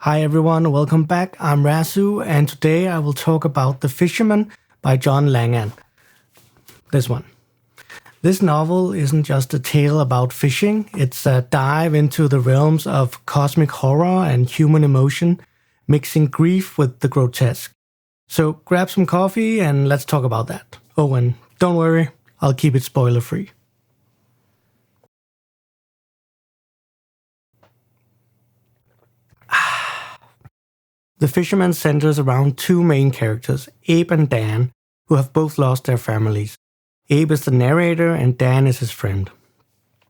Hi everyone, welcome back. I'm Razu, and today I will talk about The Fisherman by John Langan. This one. This novel isn't just a tale about fishing, it's a dive into the realms of cosmic horror and human emotion, mixing grief with the grotesque. So grab some coffee and let's talk about that. Oh, and don't worry, I'll keep it spoiler-free. The Fisherman centers around two main characters, Abe and Dan, who have both lost their families. Abe is the narrator and Dan is his friend.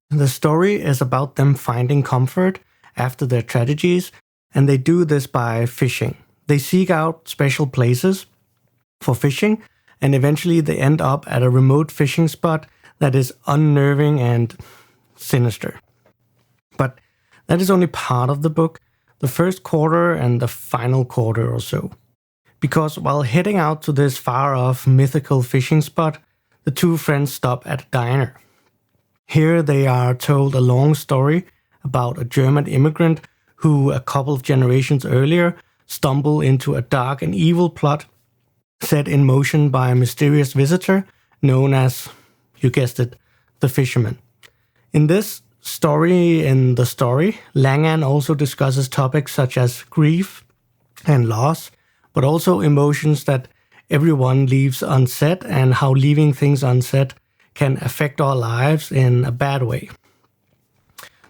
The story is about them finding comfort after their tragedies, and they do this by fishing. They seek out special places for fishing, and eventually they end up at a remote fishing spot that is unnerving and sinister. But that is only part of the book. The first quarter and the final quarter or so. Because while heading out to this far-off mythical fishing spot, the two friends stop at a diner. Here they are told a long story about a German immigrant who, a couple of generations earlier, stumbled into a dark and evil plot set in motion by a mysterious visitor known as, you guessed it, the Fisherman. In this story, Langan also discusses topics such as grief and loss, but also emotions that everyone leaves unsaid and how leaving things unsaid can affect our lives in a bad way.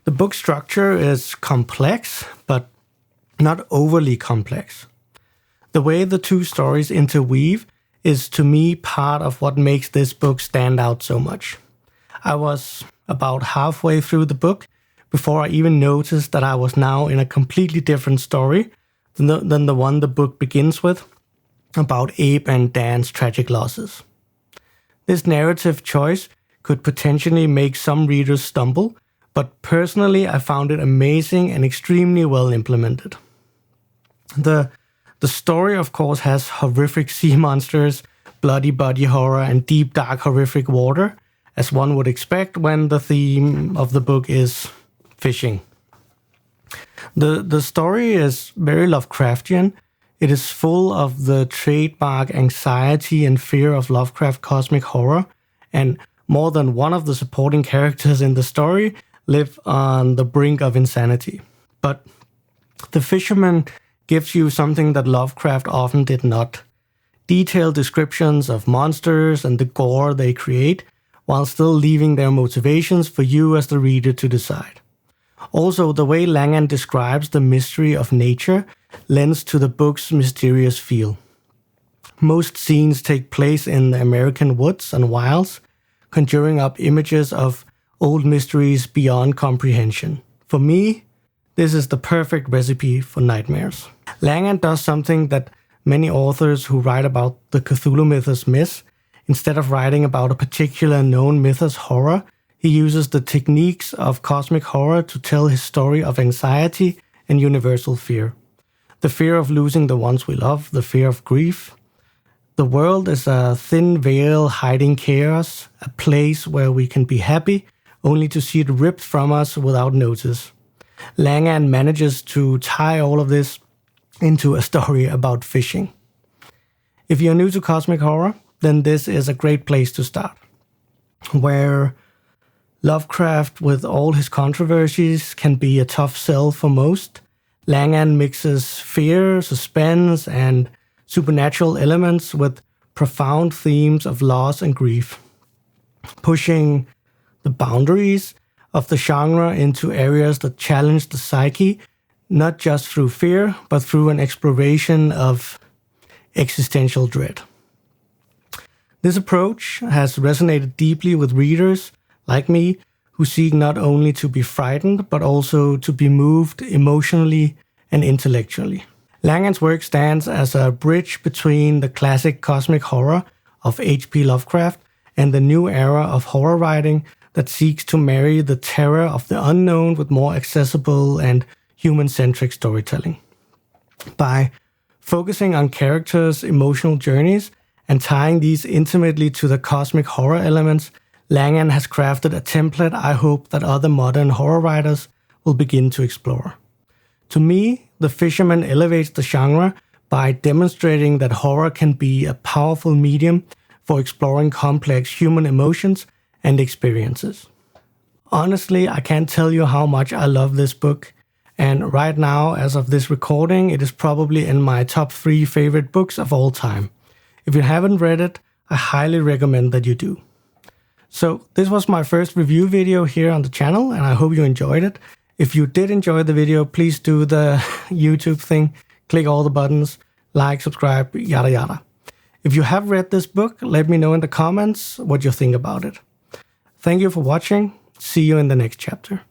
The book structure is complex, but not overly complex. The way the two stories interweave is to me part of what makes this book stand out so much. I was about halfway through the book before I even noticed that I was now in a completely different story than the one the book begins with, about Abe and Dan's tragic losses. This narrative choice could potentially make some readers stumble, but personally I found it amazing and extremely well implemented. The story, of course, has horrific sea monsters, bloody body horror, and deep, dark, horrific water, as one would expect when the theme of the book is fishing. The story is very Lovecraftian. It is full of the trademark anxiety and fear of Lovecraft cosmic horror, and more than one of the supporting characters in the story live on the brink of insanity. But The Fisherman gives you something that Lovecraft often did not. Detailed descriptions of monsters and the gore they create, while still leaving their motivations for you as the reader to decide. Also, the way Langan describes the mystery of nature lends to the book's mysterious feel. Most scenes take place in the American woods and wilds, conjuring up images of old mysteries beyond comprehension. For me, this is the perfect recipe for nightmares. Langan does something that many authors who write about the Cthulhu mythos miss. Instead of writing about a particular known mythos horror, he uses the techniques of cosmic horror to tell his story of anxiety and universal fear. The fear of losing the ones we love, the fear of grief. The world is a thin veil hiding chaos, a place where we can be happy, only to see it ripped from us without notice. Langan manages to tie all of this into a story about fishing. If you're new to cosmic horror, then this is a great place to start. Where Lovecraft, with all his controversies, can be a tough sell for most, Langan mixes fear, suspense, and supernatural elements with profound themes of loss and grief, pushing the boundaries of the genre into areas that challenge the psyche, not just through fear, but through an exploration of existential dread. This approach has resonated deeply with readers, like me, who seek not only to be frightened, but also to be moved emotionally and intellectually. Langan's work stands as a bridge between the classic cosmic horror of H.P. Lovecraft and the new era of horror writing that seeks to marry the terror of the unknown with more accessible and human-centric storytelling. By focusing on characters' emotional journeys and tying these intimately to the cosmic horror elements, Langan has crafted a template I hope that other modern horror writers will begin to explore. To me, The Fisherman elevates the genre by demonstrating that horror can be a powerful medium for exploring complex human emotions and experiences. Honestly, I can't tell you how much I love this book, and right now, as of this recording, it is probably in my top 3 favorite books of all time. If you haven't read it, I highly recommend that you do. So this was my first review video here on the channel, and I hope you enjoyed it. If you did enjoy the video, please do the YouTube thing, click all the buttons, like, subscribe, yada yada. If you have read this book, let me know in the comments what you think about it. Thank you for watching. See you in the next chapter.